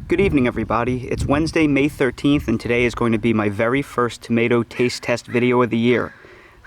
Good evening, everybody. It's Wednesday, May 13th, and today is going to be my very first tomato taste test video of the year.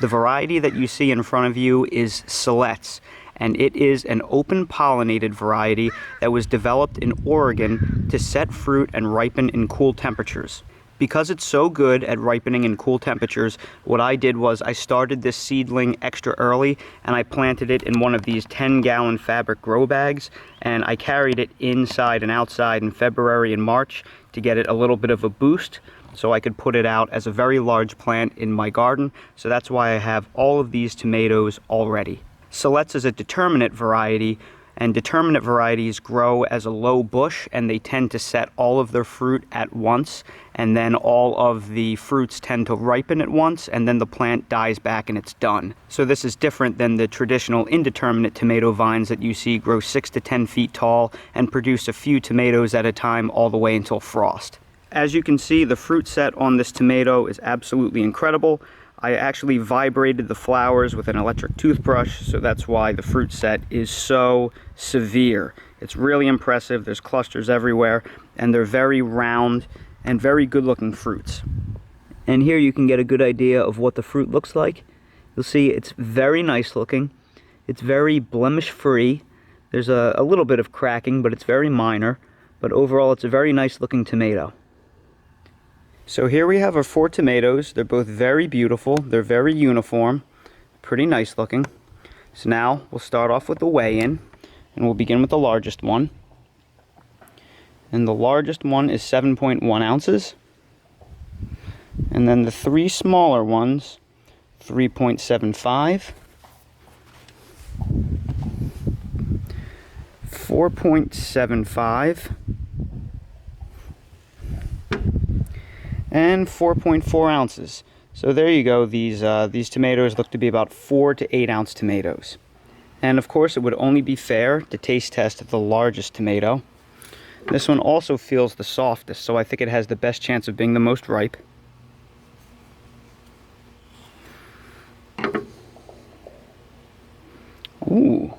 The variety that you see in front of you is Siletz, and it is an open pollinated variety that was developed in Oregon to set fruit and ripen in cool temperatures. Because it's so good at ripening in cool temperatures, what I did was I started this seedling extra early and I planted it in one of these 10-gallon fabric grow bags, and I carried it inside and outside in February and March to get it a little bit of a boost so I could put it out as a very large plant in my garden. So that's why I have all of these tomatoes already. Siletz is a determinate variety, and determinate varieties grow as a low bush, and they tend to set all of their fruit at once, and then all of the fruits tend to ripen at once, and then the plant dies back and it's done. So this is different than the traditional indeterminate tomato vines that you see grow 6 to 10 feet tall and produce a few tomatoes at a time all the way until frost. As you can see, the fruit set on this tomato is absolutely incredible. I actually vibrated the flowers with an electric toothbrush, so that's why the fruit set is so severe. It's really impressive. There's clusters everywhere, and they're very round and very good looking fruits. And here you can get a good idea of what the fruit looks like. You'll see it's very nice looking. It's very blemish-free. There's a little bit of cracking, but it's very minor. But overall, it's a very nice looking tomato. So here we have our 4 tomatoes. They're both very beautiful. They're very uniform, pretty nice looking. So now we'll start off with the weigh-in, and we'll begin with the largest one. And the largest one is 7.1 ounces. And then the 3 smaller ones, 3.75, 4.75, and 4.4 ounces. So there you go. These tomatoes look to be about 4 to 8 ounce tomatoes. And of course, it would only be fair to taste test the largest tomato. This one also feels the softest, so I think it has the best chance of being the most ripe. Ooh,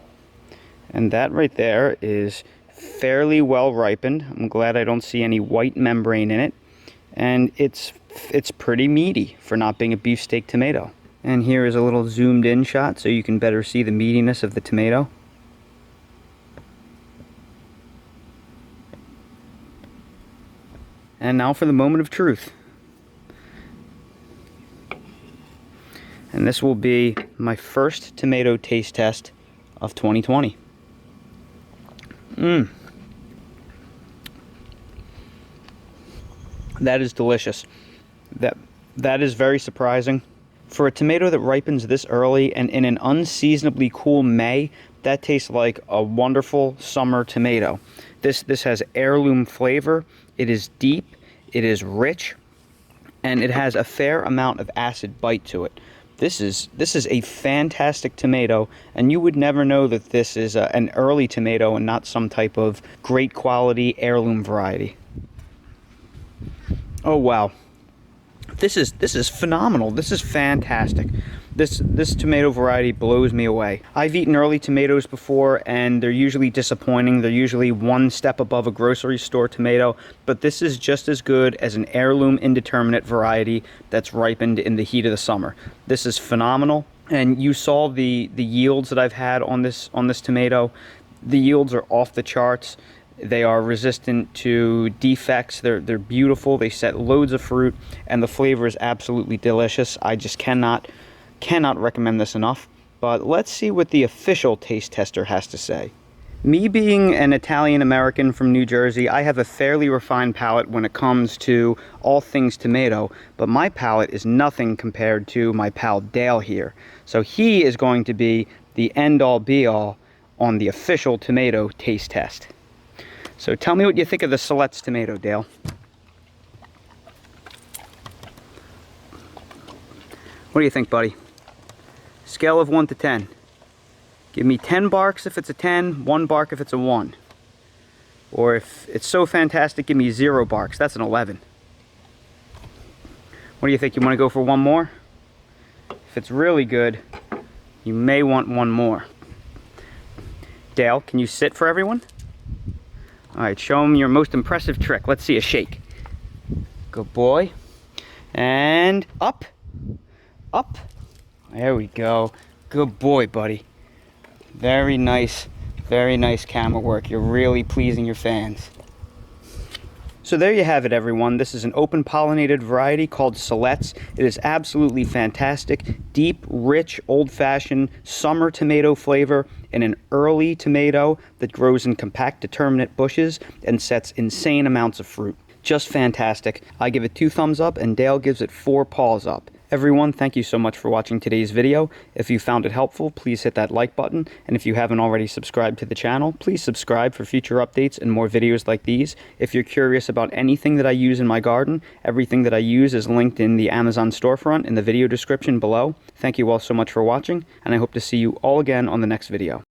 and that right there is fairly well ripened. I'm glad I don't see any white membrane in it. And it's pretty meaty for not being a beefsteak tomato. And here is a little zoomed in shot so you can better see the meatiness of the tomato. And now for the moment of truth. And this will be my first tomato taste test of 2020. That is delicious. That is very surprising. For a tomato that ripens this early and in an unseasonably cool May, that tastes like a wonderful summer tomato. This has heirloom flavor. It is deep, it is rich, and it has a fair amount of acid bite to it. This is a fantastic tomato, and you would never know that this is an early tomato and not some type of great quality heirloom variety. Oh wow, this is phenomenal. This is fantastic. This tomato variety blows me away. I've eaten early tomatoes before, and they're usually disappointing. They're usually one step above a grocery store tomato, but this is just as good as an heirloom indeterminate variety that's ripened in the heat of the summer. This is phenomenal, and you saw the yields that I've had on this tomato. The yields are off the charts. They are resistant to defects. They're beautiful. They set loads of fruit, and the flavor is absolutely delicious. I just cannot recommend this enough. But let's see what the official taste tester has to say. Me being an Italian American from New Jersey, I have a fairly refined palate when it comes to all things tomato, but my palate is nothing compared to my pal Dale here. So he is going to be the end-all be-all on the official tomato taste test. So tell me what you think of the Siletz tomato, Dale. What do you think, buddy? Scale of 1 to 10. Give me 10 barks if it's a 10, 1 bark if it's a 1. Or if it's so fantastic, give me 0 barks. That's an 11. What do you think? You want to go for one more? If it's really good, you may want one more. Dale, can you sit for everyone? All right, show him your most impressive trick. Let's see a shake. Good boy. And up. Up. There we go. Good boy, buddy. Very nice camera work. You're really pleasing your fans. So there you have it, everyone. This is an open pollinated variety called Siletz. It is absolutely fantastic. Deep, rich, old-fashioned summer tomato flavor in an early tomato that grows in compact determinate bushes and sets insane amounts of fruit. Just fantastic. I give it 2 thumbs up and Dale gives it 4 paws up. Everyone, thank you so much for watching today's video. If you found it helpful, please hit that like button. And if you haven't already subscribed to the channel, please subscribe for future updates and more videos like these. If you're curious about anything that I use in my garden, everything that I use is linked in the Amazon storefront in the video description below. Thank you all so much for watching, and I hope to see you all again on the next video.